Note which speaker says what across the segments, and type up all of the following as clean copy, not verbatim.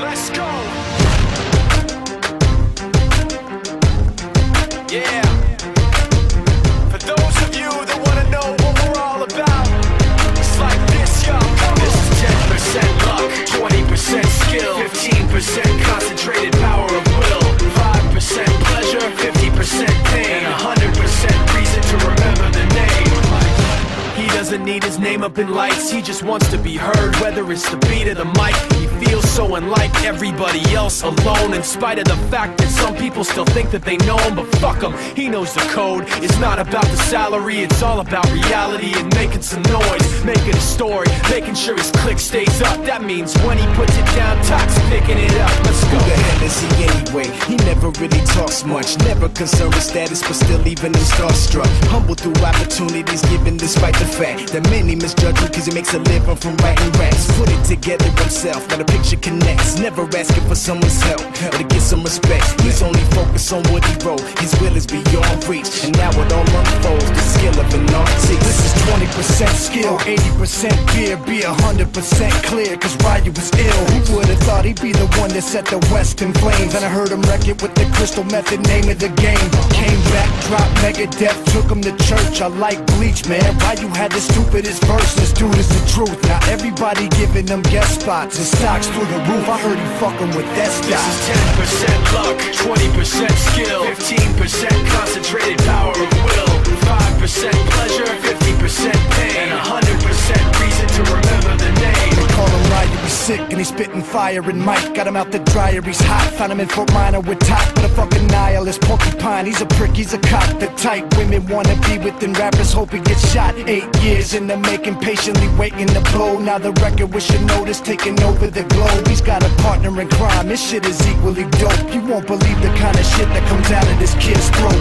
Speaker 1: Let's go! Yeah. For those of you that want to know what we're all about, it's like this, yo. This is 10% luck, 20% skill, 15% concentrated power of will, 5% pleasure, 50% pain, and 100% reason to remember the name. He doesn't need his name up in lights, he just wants to be heard, whether it's the beat of the mic. He feels so unlike everybody else, alone, in spite of the fact that some people still think that they know him, but fuck him, he knows the code. It's not about the salary, it's all about reality and making some noise, making a story, making sure his click stays up. That means when he puts it down, Tox picking it up. Let's go.
Speaker 2: Who the hell is he anyway? way. He never really talks much, never concerned with status, but still leaving him starstruck. Humble through opportunities given despite the fact that many misjudge him cause he makes a living from writing raps. Put it together himself, now the picture connects. Never asking for someone's help or to get some respect. He's only focused on what he wrote. His will is beyond reach, and now it all unfolds. The skill of an artist. This is 20% skill, 80% fear. Be 100% clear, cause Ryu was ill. Who would've thought he'd be the one that set the West in flames? And I heard him wreck it with the Crystal Method, name of the game. Came back, dropped Megadeth, took him to church. I like Bleach, man. Ryu had the stupidest verse. This dude is the truth. Now everybody giving them guest spots and stocks through the roof. I heard he fucking with that stock.
Speaker 1: This is 10% luck, 20% skill, 15% concentrated power of will, 5% pleasure, 50% pain, and 100% reason to remember the name.
Speaker 2: They call him Ryu, he's sick and he's spitting fire and Mike got him out the dryer, he's hot. Found him in Fort Minor with top, but a fucking nihilist porcupine. He's a prick, he's a cock. The type women wanna be within rappers, hope he gets shot. 8 years in the making, patiently waiting to blow. Now the record with your notice taking over the globe. He's got a partner in crime, this shit is equally dope. You won't believe the kind of shit that comes out of this kid's throat.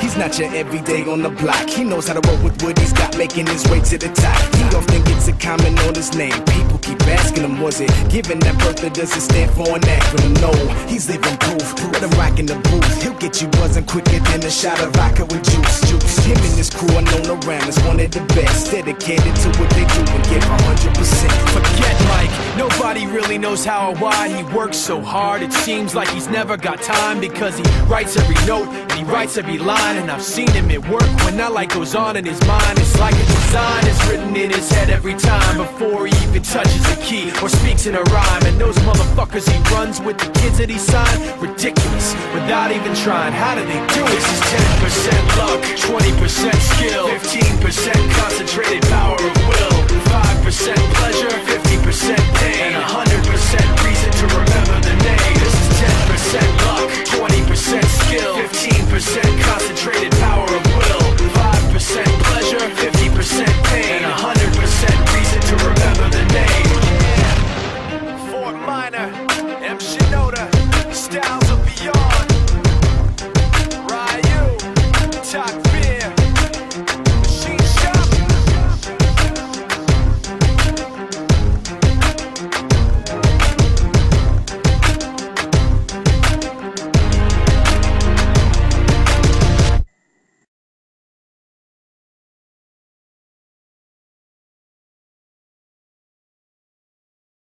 Speaker 2: He's not your everyday on the block. He knows how to roll with what he's got, making his way to the top. He often gets a comment on his name. People keep asking him, was it given that birth or does it stand for an acronym? No, he's living proof. Let him rock in the booth. He'll get you buzzing quicker than a shot of vodka with juice. Him and his crew are known around as one of the best. Dedicated to what they do and give 100%.
Speaker 1: Forget Mike, nobody really knows how or why he works so hard. It seems like he's never got time because he writes every note and he writes every line. And I've seen him at work when that light goes on in his mind. It's like a design is written in his head every time before he even touches a key or speaks in a rhyme. And those motherfuckers he runs with, the kids that he signed, ridiculous, without even trying. How do they do it? This is 10% luck, 20% skill, 15% concentrated power of will, 5% pleasure, 50% pain, and